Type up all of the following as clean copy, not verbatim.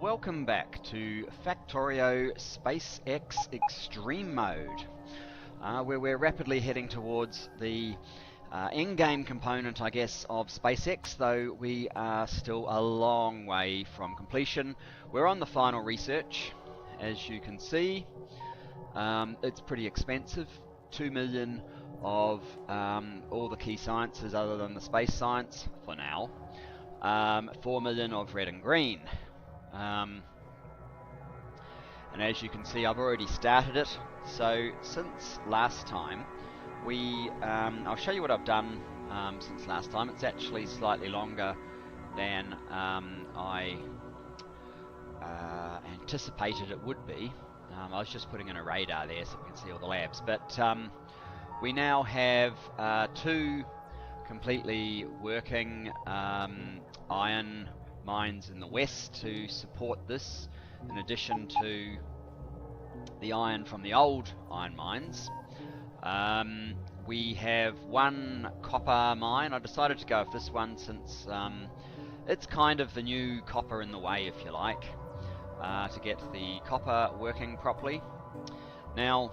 Welcome back to Factorio SpaceX Extreme Mode, where we're rapidly heading towards the in-game component, I guess, of SpaceX, though we are still a long way from completion. We're on the final research, as you can see. It's pretty expensive, 2 million of all the key sciences other than the space science, for now. 4 million of red and green. And as you can see, I've already started it. So since last time, I'll show you what I've done since last time. It's actually slightly longer than I anticipated it would be. I was just putting in a radar there so we can see all the labs. But we now have 2 completely working iron mines in the west to support this, in addition to the iron from the old iron mines. We have 1 copper mine. I decided to go with this one since it's kind of the new copper in the way, if you like, to get the copper working properly. Now,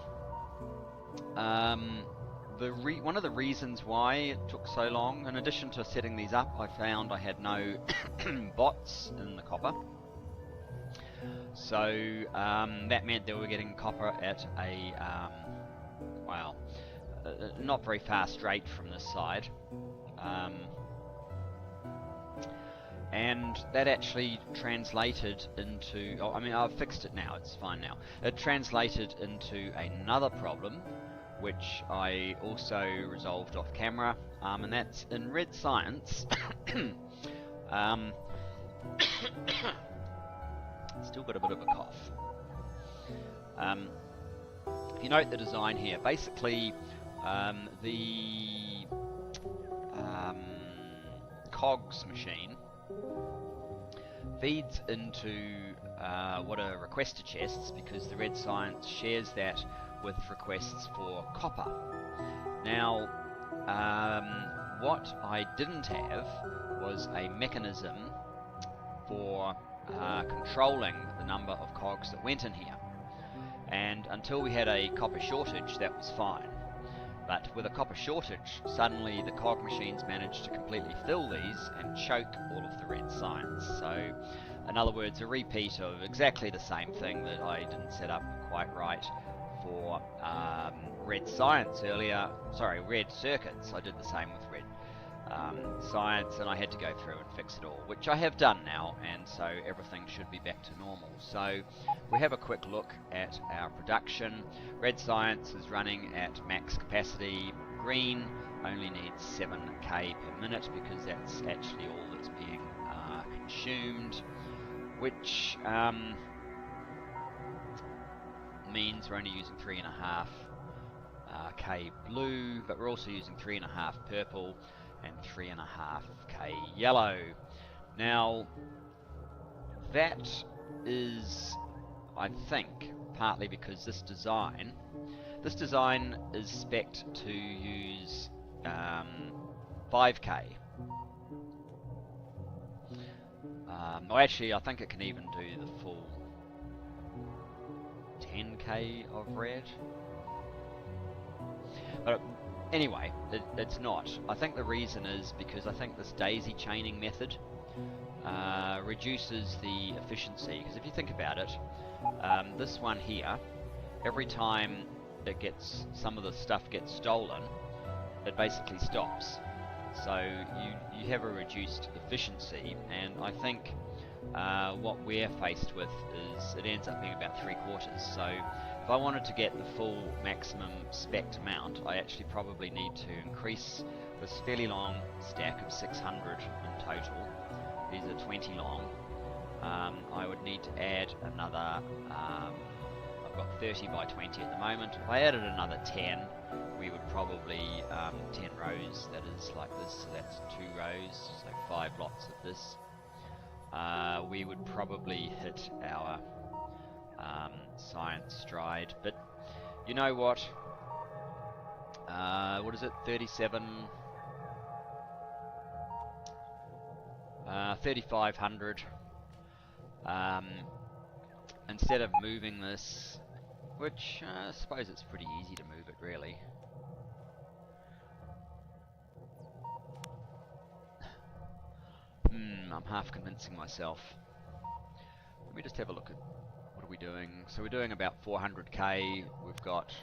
one of the reasons why it took so long, in addition to setting these up, I found I had no bots in the copper. So that meant that we were getting copper at a, not very far straight from this side. And that actually translated into, I've fixed it now, it's fine now. It translated into another problem, which I also resolved off camera, and that's in red science. Still got a bit of a cough. If you note the design here, basically the cogs machine feeds into what are requester chests, because the red science shares that with requests for copper. Now, what I didn't have was a mechanism for controlling the number of cogs that went in here. And until we had a copper shortage, that was fine. But with a copper shortage, suddenly the cog machines managed to completely fill these and choke all of the red science. So, in other words, a repeat of exactly the same thing that I didn't set up quite right for red science earlier. Sorry, red circuits. I did the same with red science, and I had to go through and fix it all, which I have done now, and so everything should be back to normal. So we have a quick look at our production. Red science is running at max capacity. Green only needs 7k per minute, because that's actually all that's being consumed, which means we're only using 3.5k blue, but we're also using 3.5 purple and 3.5k yellow. Now, that is, I think, partly because this design is spec'd to use 5k. Well, actually, I think it can even do the full 10k of red. But anyway, it's not. I think the reason is because I think this daisy chaining method reduces the efficiency. Because if you think about it, this one here, every time some of the stuff gets stolen, it basically stops. So you have a reduced efficiency, and I think what we're faced with is it ends up being about 3/4. So if I wanted to get the full maximum spec'd amount, I actually probably need to increase this fairly long stack of 600 in total. These are 20 long. I would need to add another, I've got 30 by 20 at the moment. If I added another 10, we would probably, 10 rows, that is like this, so that's 2 rows, so 5 lots of this. We would probably hit our science stride, but you know what? What is it? 3,500 Instead of moving this, which I suppose it's pretty easy to move it really. I'm half convincing myself. Let me just have a look at what are we doing. So we're doing about 400k. We've got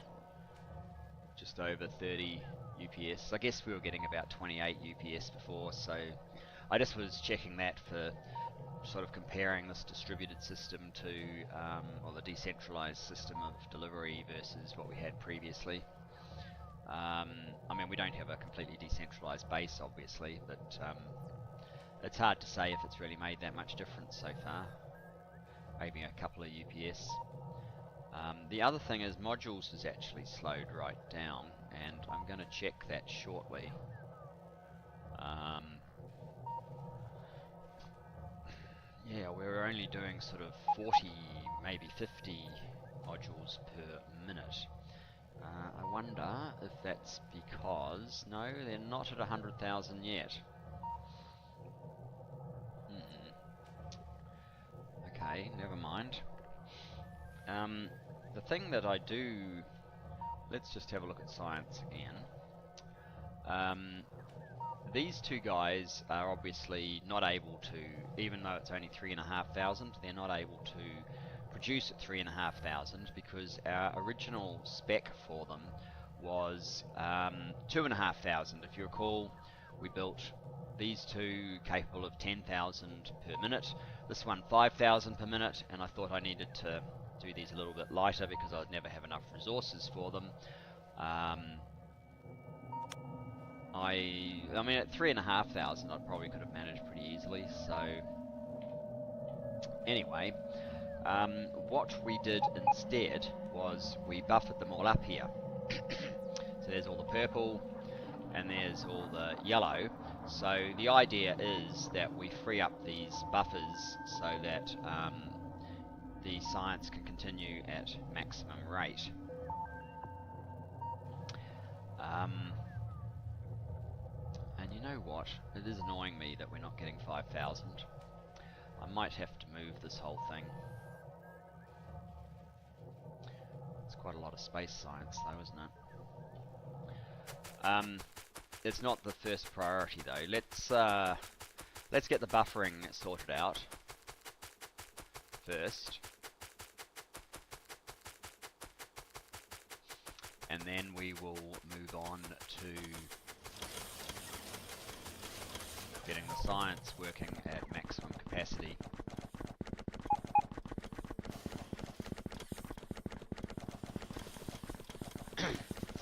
just over 30 UPS. I guess we were getting about 28 UPS before, so I just was checking that for sort of comparing this distributed system to, or the decentralized system of delivery versus what we had previously. I mean, we don't have a completely decentralized base, obviously, but it's hard to say if it's really made that much difference so far. Maybe a couple of UPS. The other thing is modules has actually slowed right down, and I'm going to check that shortly. Yeah, we're only doing sort of 40, maybe 50 modules per minute. I wonder if that's because... No, they're not at 100,000 yet. Okay, never mind. The thing that I do... Let's just have a look at science again. These two guys are obviously not able to, even though it's only 3,500, they're not able to produce at 3,500 because our original spec for them was 2,500. If you recall, we built these two capable of 10,000 per minute, this one 5,000 per minute, and I thought I needed to do these a little bit lighter because I'd never have enough resources for them. I mean, at 3,500, I probably could have managed pretty easily. So, anyway, what we did instead was we buffered them all up here. So there's all the purple, and there's all the yellow. So the idea is that we free up these buffers so that the science can continue at maximum rate. And you know what? It is annoying me that we're not getting 5,000. I might have to move this whole thing. It's quite a lot of space science though, isn't it? It's not the first priority though. Let's get the buffering sorted out first. And then we will move on to getting the science working at maximum capacity.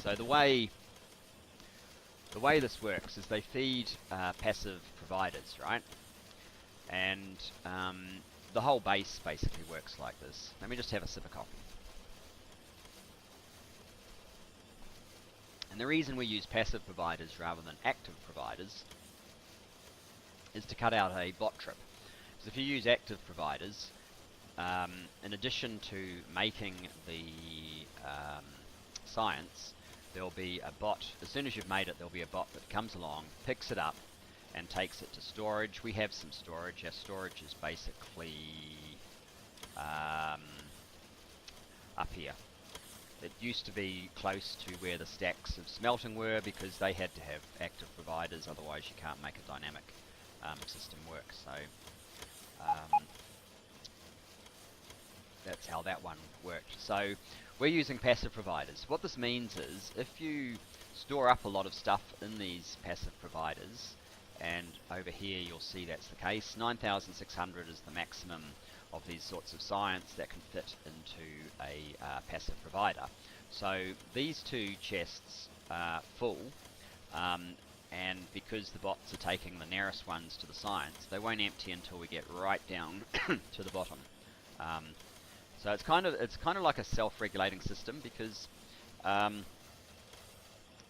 So the way this works is they feed passive providers, right? And the whole base basically works like this. Let me just have a sip of coffee. And the reason we use passive providers rather than active providers is to cut out a bot trip. Because if you use active providers, in addition to making the science, there'll be a bot. As soon as you've made it, there'll be a bot that comes along, picks it up, and takes it to storage. We have some storage. Our storage is basically up here. It used to be close to where the stacks of smelting were because they had to have active providers, otherwise you can't make a dynamic system work. So that's how that one worked. So we're using passive providers. What this means is if you store up a lot of stuff in these passive providers, and over here you'll see that's the case, 9,600 is the maximum of these sorts of science that can fit into a passive provider. So these two chests are full, and because the bots are taking the nearest ones to the science, they won't empty until we get right down to the bottom. So it's kind of like a self-regulating system, because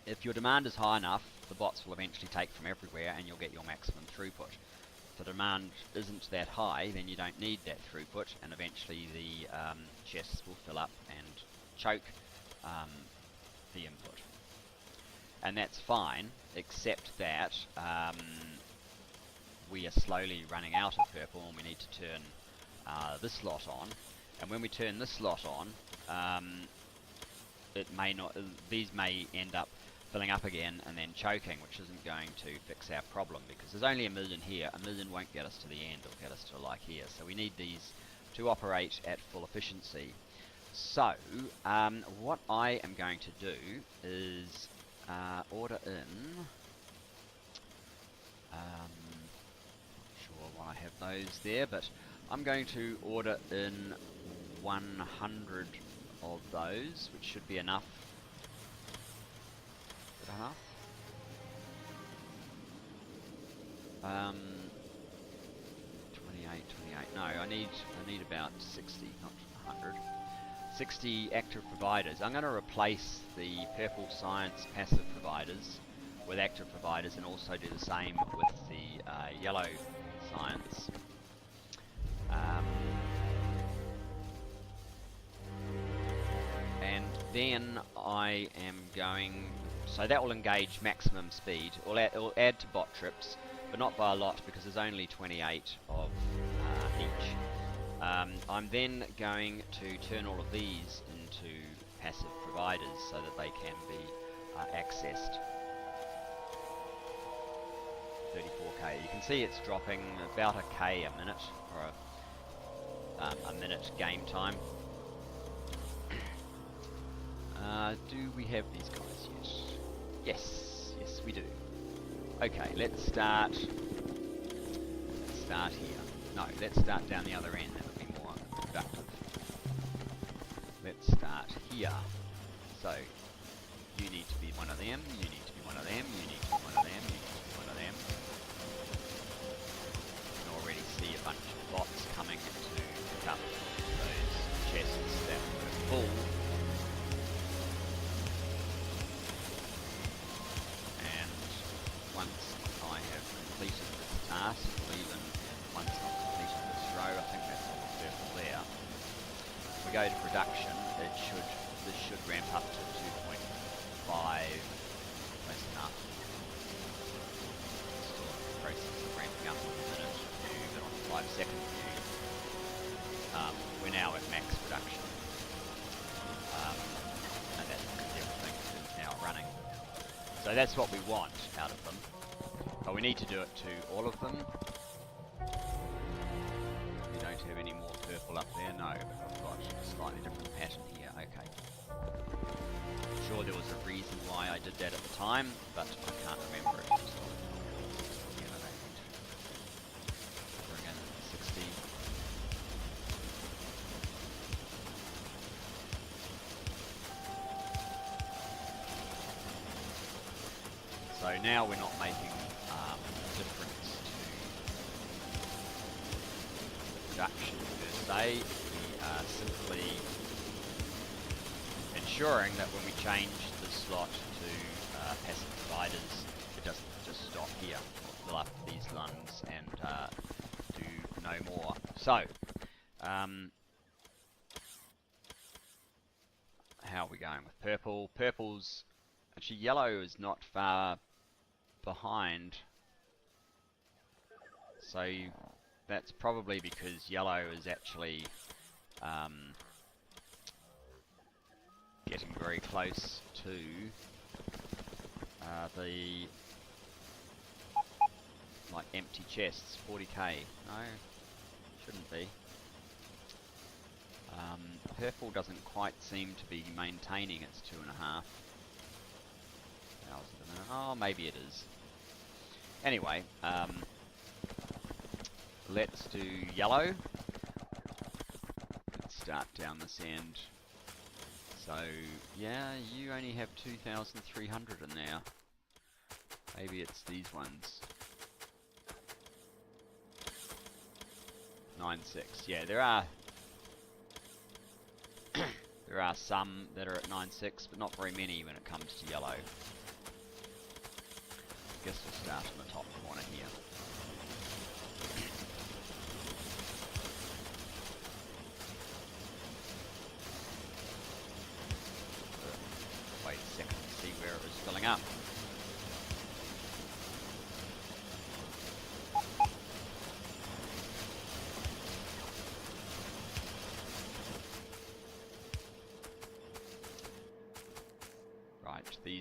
if your demand is high enough, the bots will eventually take from everywhere and you'll get your maximum throughput. If the demand isn't that high, then you don't need that throughput, and eventually the chests will fill up and choke the input. And that's fine, except that we are slowly running out of purple and we need to turn this lot on, and when we turn this lot on, it may not. These may end up filling up again and then choking, which isn't going to fix our problem because there's only a million here. A million won't get us to the end; it'll get us to like here. So we need these to operate at full efficiency. So what I am going to do is order in. Not sure why I have those there, but I'm going to order in 100 of those, which should be enough. Is that enough? 28. No, I need about 60, not 100. 60 active providers. I'm going to replace the purple science passive providers with active providers, and also do the same with the yellow science. And then I am going, so that will engage maximum speed. It'll add to bot trips, but not by a lot because there's only 28 of each. I'm then going to turn all of these into passive providers so that they can be accessed. 34k. You can see it's dropping about a k a minute, or a minute game time. Do we have these guys yet? Yes, we do. Okay, let's start here. No, let's start down the other end. That would be more productive. Let's start here. So, you need to be one of them, you need to be one of them, you need to be one of them, you need to be one of them. You can already see a bunch of bots coming to pick up those chests that were full. And once I have completed this task, or even once I've completed this row, I think that's all the purple there. If we go to production, this should ramp up to 2.5. Close enough. Still in the process of ramping up in a minute view, but on the 5-second view, we're now at max production. And that's because everything is now running. So that's what we want out of them. But we need to do it to all of them. We don't have any more purple up there, no, but I've got a slightly different pattern here. Okay. I'm sure there was a reason why I did that at the time, but I can't remember it. Again, I don't need to bring in 60. So now we're not making a difference to production per se. We are simply ensuring that when we change the slot to passive providers, it doesn't just stop here, or fill up these lungs and do no more. So, how are we going with purple? Purple's actually, yellow is not far behind, so that's probably because yellow is actually getting very close to the like empty chests. 40k. No, shouldn't be. Purple doesn't quite seem to be maintaining its 2.5 thousand a minute. Oh, maybe it is. Anyway, let's do yellow. Let's start down this end. So, yeah, you only have 2,300 in there. Maybe it's these ones. 9.6. Yeah, there are there are some that are at 9.6, but not very many when it comes to yellow. I guess we'll start in the top corner here. Wait a second to see where it was filling up.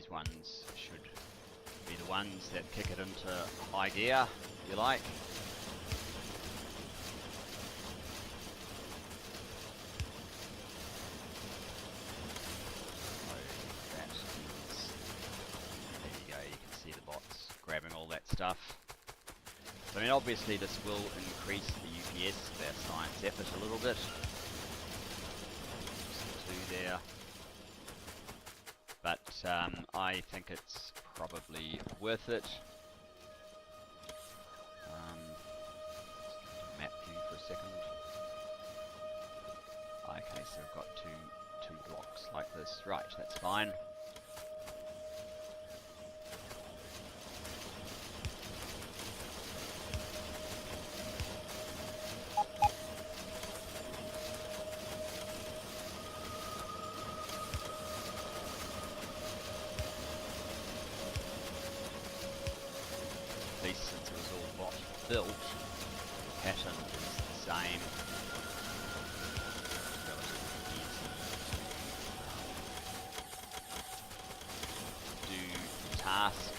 these ones should be the ones that kick it into high gear, if you like. Grabbing all that stuff. So, I mean, obviously this will increase the UPS of our science effort a little bit. Just 2 there. But I think it's probably worth it. Let's go to map view for a second. Okay, so we've got two blocks like this. Right, that's fine. Since it was all bot built, the pattern is the same. Relatively easy to do the task.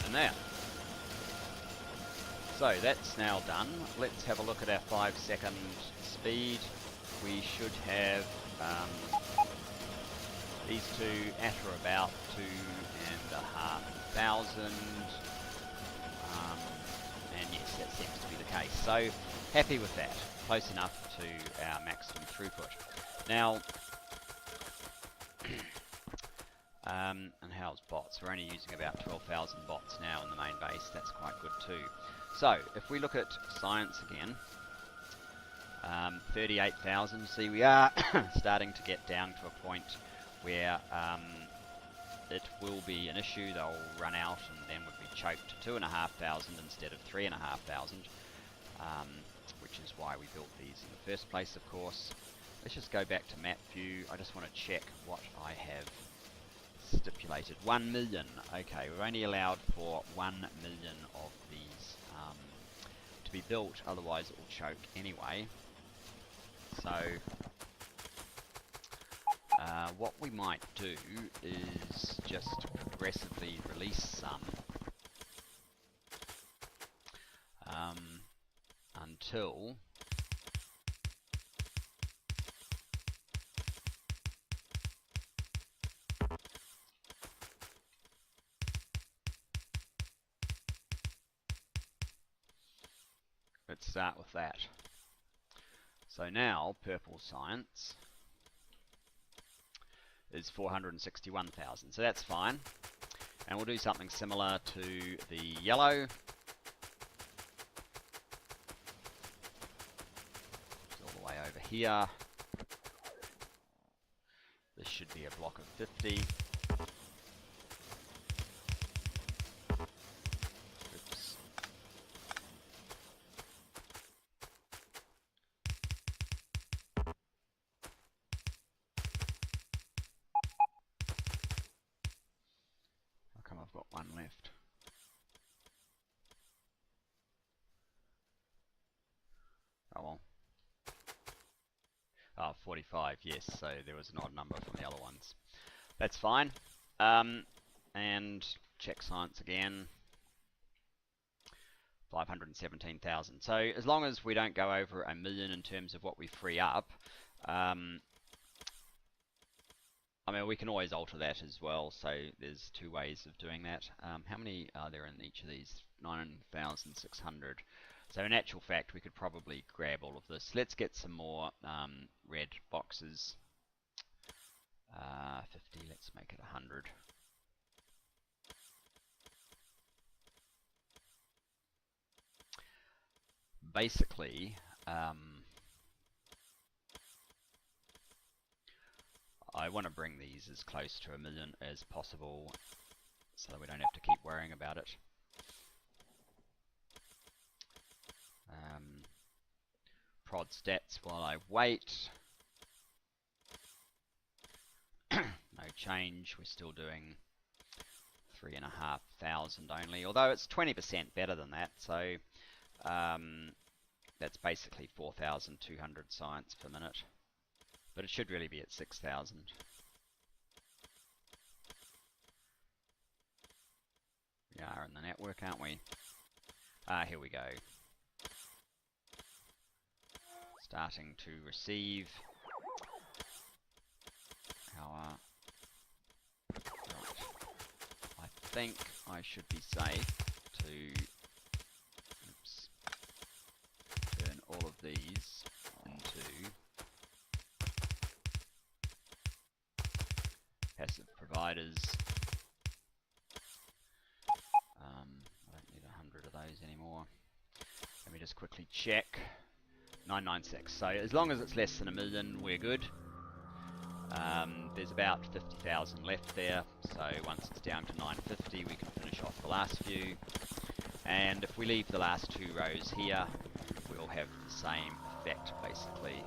There. So that's now done. Let's have a look at our 5-second speed. We should have these two at or about 2,500. And yes, that seems to be the case. So happy with that. Close enough to our maximum throughput. Now, and how's bots? We're only using about 12,000 bots now in the main base. That's quite good too. So if we look at science again, 38,000. See, we are starting to get down to a point where it will be an issue. They'll run out and then would be choked to 2,500 instead of 3,500, which is why we built these in the first place, of course. Let's just go back to map view. I just want to check what I have stipulated. 1 million. Okay, we're only allowed for 1 million of these to be built, otherwise it will choke anyway. So what we might do is just progressively release some until let's start with that. So now purple science is 461,000, so that's fine. And we'll do something similar to the yellow. It's all the way over here. This should be a block of 50. I've got one left. Oh well. Oh, 45, yes, so there was an odd number from the other ones. That's fine. And check science again. 517,000. So as long as we don't go over 1 million in terms of what we free up, I mean, we can always alter that as well, so there's two ways of doing that. How many are there in each of these? 9,600. So in actual fact, we could probably grab all of this. Let's get some more red boxes. 50, let's make it 100. Basically, I want to bring these as close to 1 million as possible so that we don't have to keep worrying about it. Prod stats while I wait. No change. We're still doing 3,500 only, although it's 20% better than that. So that's basically 4,200 science per minute, but it should really be at 6,000. We are in the network, aren't we? Here we go. Starting to receive our... Right. I think I should be safe to turn all of these into passive providers. I don't need 100 of those anymore. Let me just quickly check. 996. So as long as it's less than 1 million, we're good. There's about 50,000 left there, so once it's down to 950, we can finish off the last few. And if we leave the last 2 rows here, we'll have the same effect, basically.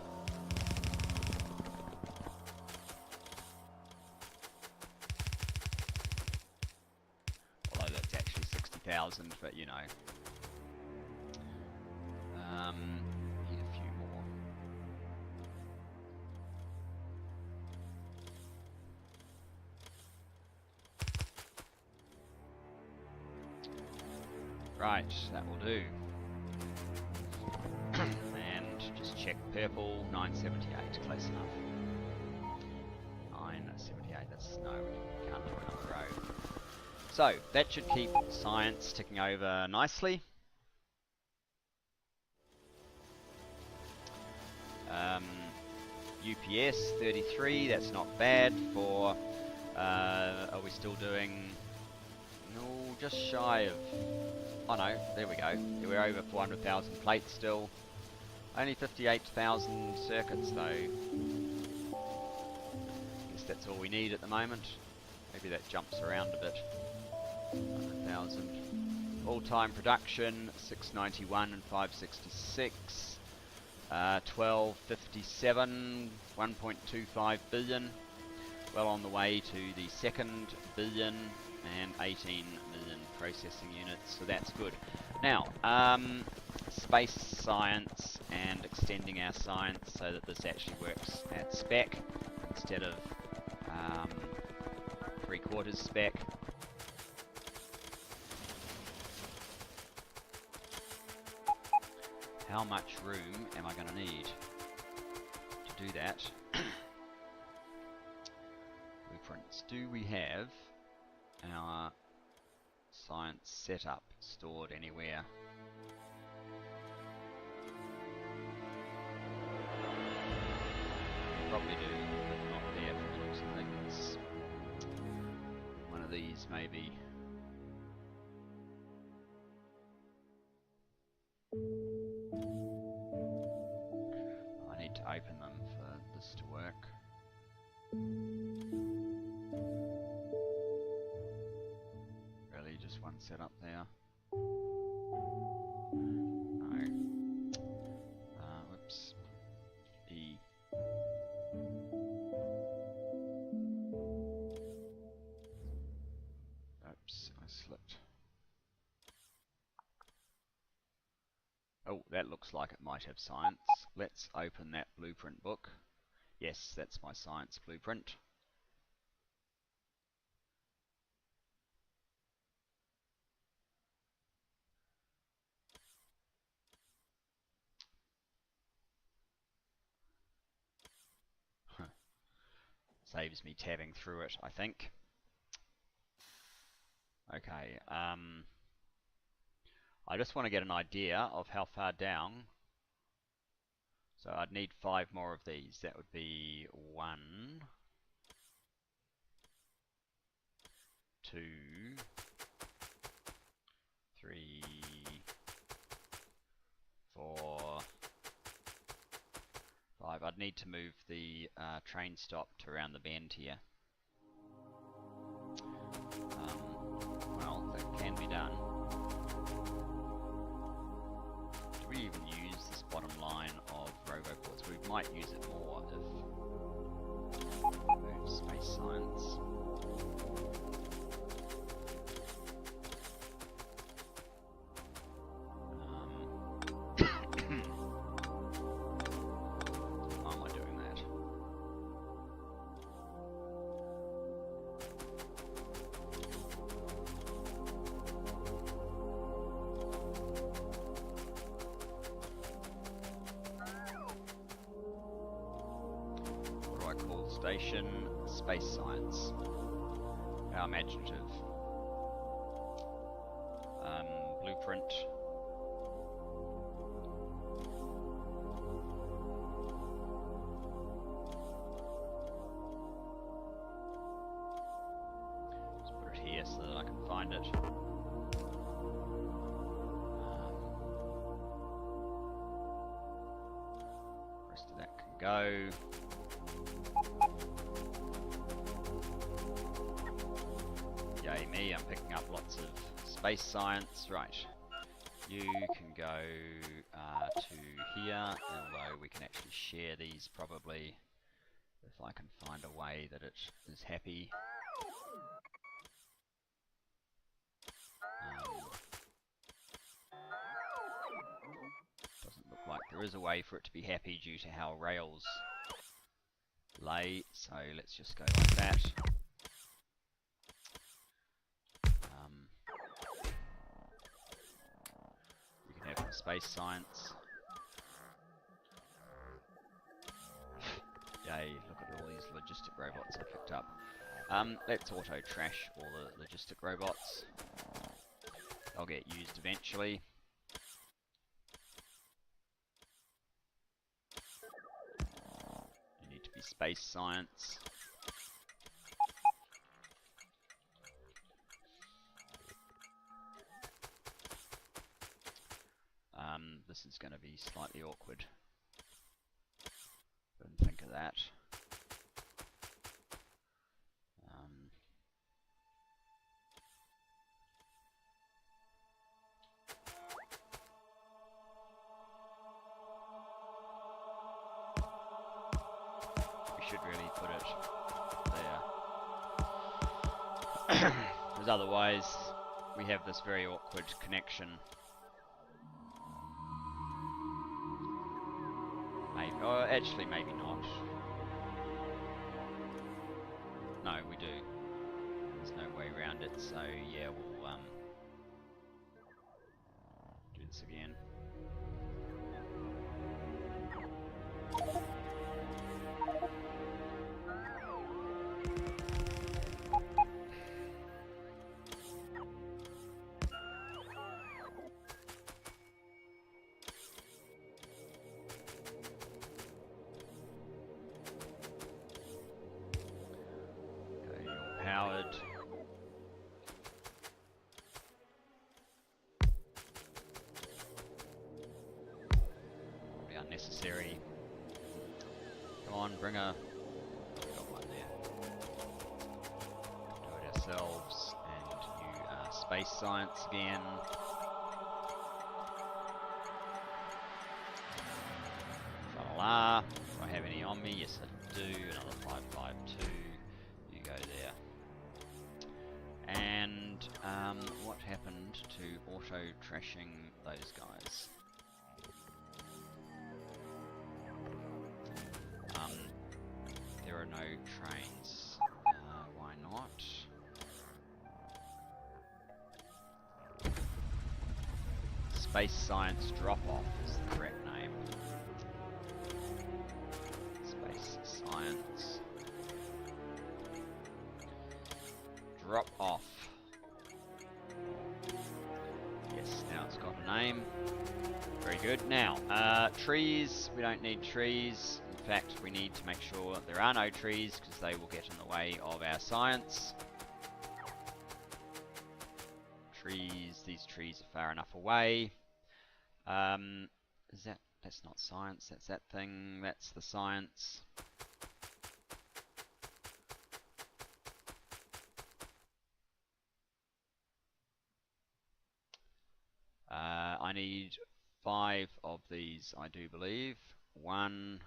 Although that's actually 60,000, but you know. Need a few more. Right, that will do. And just check purple, 978, close enough. 978, that's no, we can't do another row. So, that should keep science ticking over nicely. UPS 33, that's not bad for, are we still doing, no, just shy of, oh no, there we go, we're over 400,000 plates still, only 58,000 circuits though. Guess that's all we need at the moment, maybe that jumps around a bit. 100,000, all-time production 691 and 566. 1257, 1.25 billion, well on the way to the second billion, and 18 million processing units, so that's good. Now, space science and extending our science so that this actually works at spec instead of 3/4 spec. How much room am I going to need to do that? Blueprints. Do we have our science setup stored anywhere? Probably do, but not there from the looks of things. One of these maybe. To open them for this to work. Really, just one setup there. No. Whoops. E. Oops, I slipped. Oh, that looks like it might have science. Let's open that blueprint book. Yes, that's my science blueprint. Saves me tabbing through it, I think. Okay, I just want to get an idea of how far down. So I'd need 5 more of these. That would be 1, 2, 3, 4, 5. I'd need to move the train stop to around the bend here. Well, that can be done. Do we even use this bottom line of roboports? We might use it more if move space science. Why am I doing that? What do I call the station? Space science. How imaginative. Blueprint. Just put it here so that I can find it. Rest of that can go. Yay me, I'm picking up lots of space science. Right, you can go to here, although we can actually share these probably, if I can find a way that it is happy. Doesn't look like there is a way for it to be happy due to how rails lay, so let's just go like that. You can have space science. Yay, look at all these logistic robots I picked up. Let's auto trash all the logistic robots. They'll get used eventually. You need to be space science. This is going to be slightly awkward. Didn't think of that. We should really put it there. Because otherwise we have this very awkward connection. Maybe, or actually maybe not. No, we do. There's no way around it, so yeah, we'll do this again. Powered. Probably unnecessary. Come on, bring a. Got one there. Do it ourselves, and you space science again. Fa la. Do I have any on me? Yes, I do. Another 552. You go there. And what happened to auto trashing those guys? There are no trains. Why not? Space Science Drop-Off is the correct name. Space Science Drop-Off. Yes, now it's got a name. Very good. Now, trees. We don't need trees. In fact, we need to make sure that there are no trees because they will get in the way of our science. Trees. These trees are far enough away. Is that? That's not science. That's that thing. That's the science. I need 5 of these, I do believe. 1,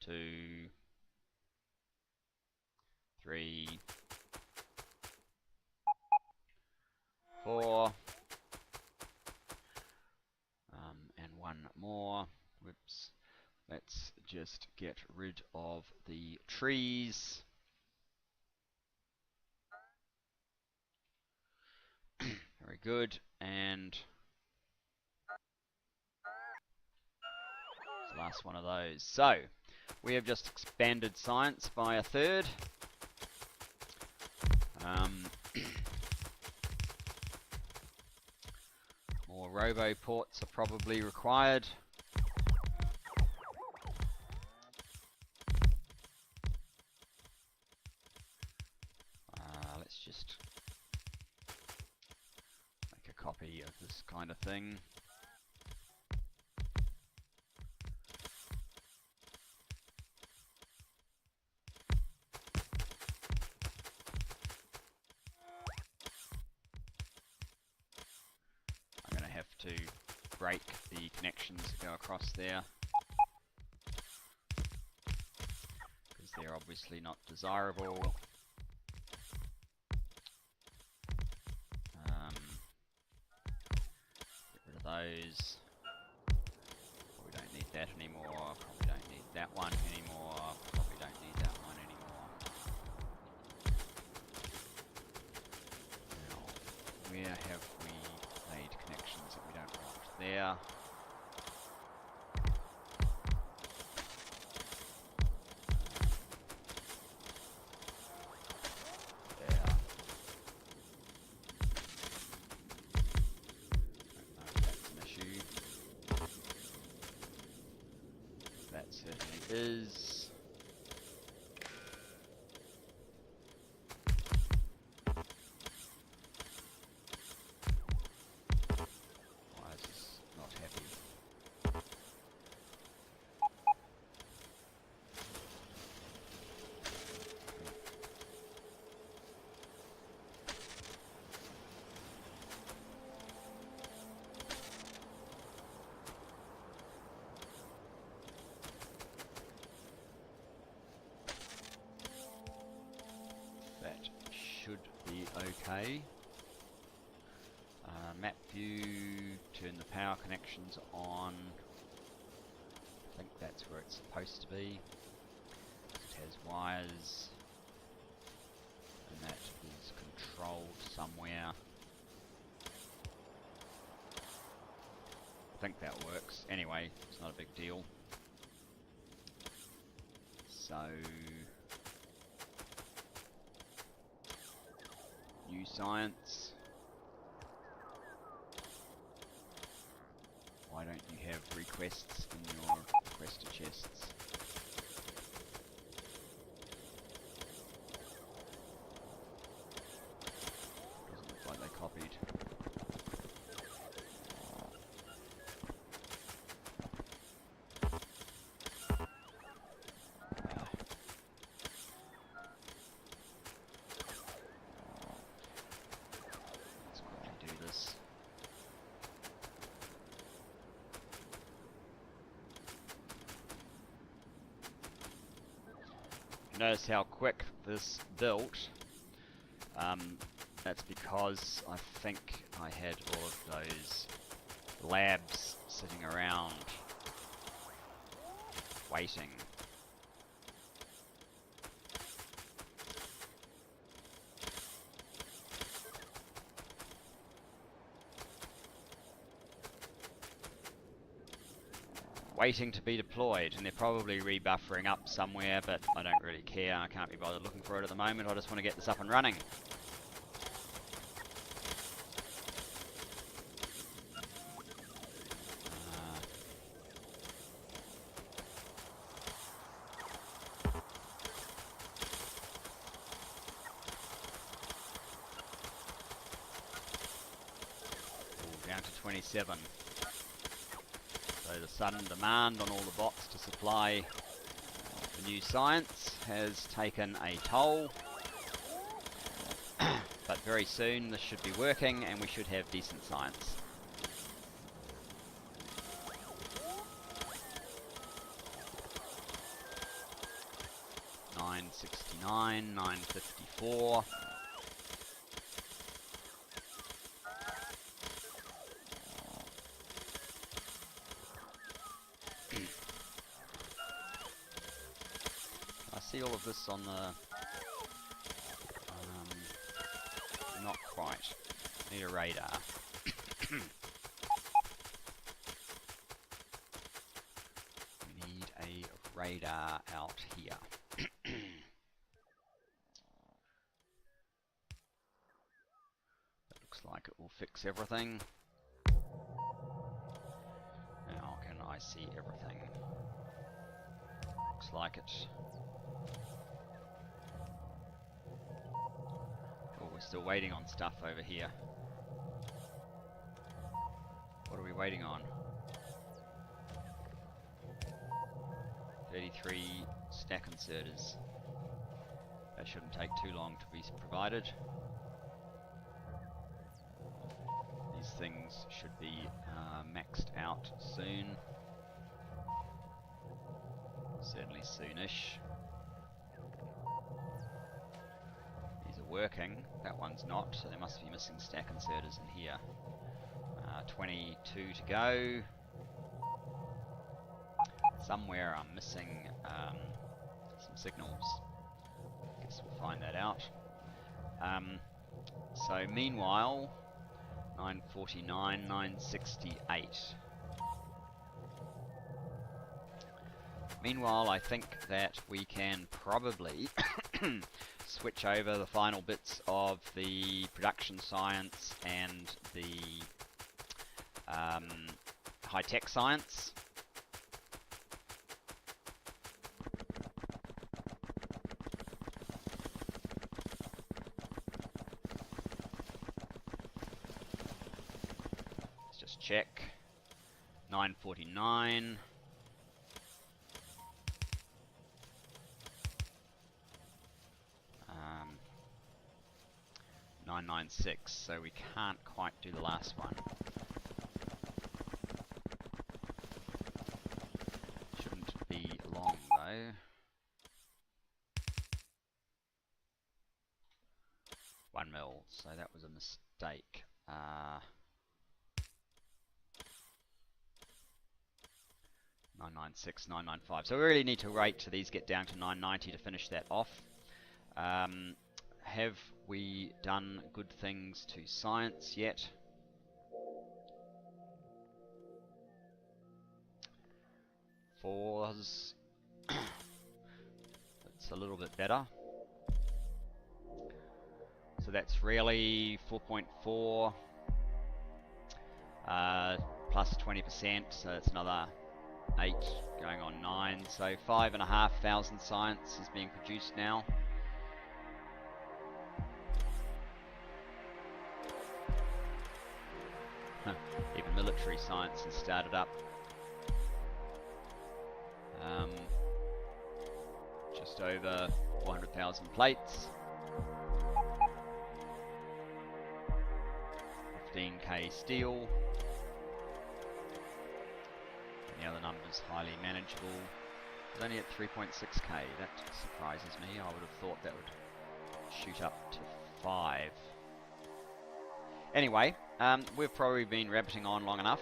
2, 3, 4, and 1 more. Whoops. Let's just get rid of the trees. Very good. And the last one of those. So we have just expanded science by a third. More robo ports are probably required. Let's just make a copy of this kind of thing. I'm going to have to break the connections that go across there, because they're obviously not desirable. Get rid of those. Probably don't need that anymore. Probably don't need that one anymore. Probably don't need that one anymore. Now, where have we made connections that we don't want? There. Is why is this not happy? That should be okay. Map view, turn the power connections on. I think that's where it's supposed to be. It has wires, and that is controlled somewhere. I think that works. Anyway, it's not a big deal. So new science. Why don't you have requests in your requester chests? Doesn't look like they copied. Notice how quick this built. That's because I think I had all of those labs sitting around waiting. Waiting to be deployed, and they're probably rebuffering up somewhere, but I don't really care. I can't be bothered looking for it at the moment. I just want to get this up and running. Down to 27. So the sudden demand on all the bots to supply the new science has taken a toll. But very soon this should be working and we should have decent science. 969, 954. I see all of this on the... not quite. Need a radar. We need a radar out here. That looks like it will fix everything. Now can I see everything? Looks like it. Oh, we're still waiting on stuff over here. What are we waiting on? 33 stack inserters. That shouldn't take too long to be provided. These things should be maxed out soon. Certainly soonish. These are working. That one's not, so there must be missing stack inserters in here. 22 to go. Somewhere I'm missing some signals. Guess we'll find that out. So meanwhile, 949, 968. Meanwhile, I think that we can probably switch over the final bits of the production science and the high-tech science. Let's just check. 949. 996, so we can't quite do the last one. Shouldn't be long though. One mil, so that was a mistake. 996, 995. So we really need to wait till these get down to 990 to finish that off. Have we done good things to science yet? Fours. It's a little bit better. So that's really 4.4 plus 20%, so that's another 8 going on 9. So 5,500 science is being produced now. Even military science has started up. Just over 400,000 plates. 15k steel. And the other numbers highly manageable. It's only at 3.6k. That surprises me. I would have thought that would shoot up to 5. Anyway, we've probably been rabbiting on long enough.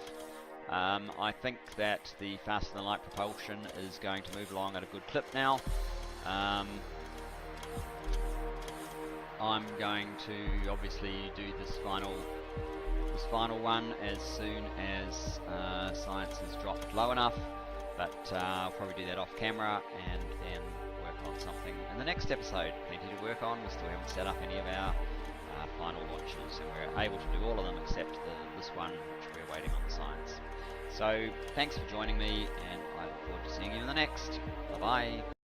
I think that the faster than light propulsion is going to move along at a good clip now. I'm going to obviously do this final one as soon as science has dropped low enough, but I'll probably do that off camera and then work on something in the next episode. Plenty to work on. We still haven't set up any of our final launches, and we're able to do all of them except this one, which we're waiting on the science. So thanks for joining me, and I look forward to seeing you in the next. Bye bye.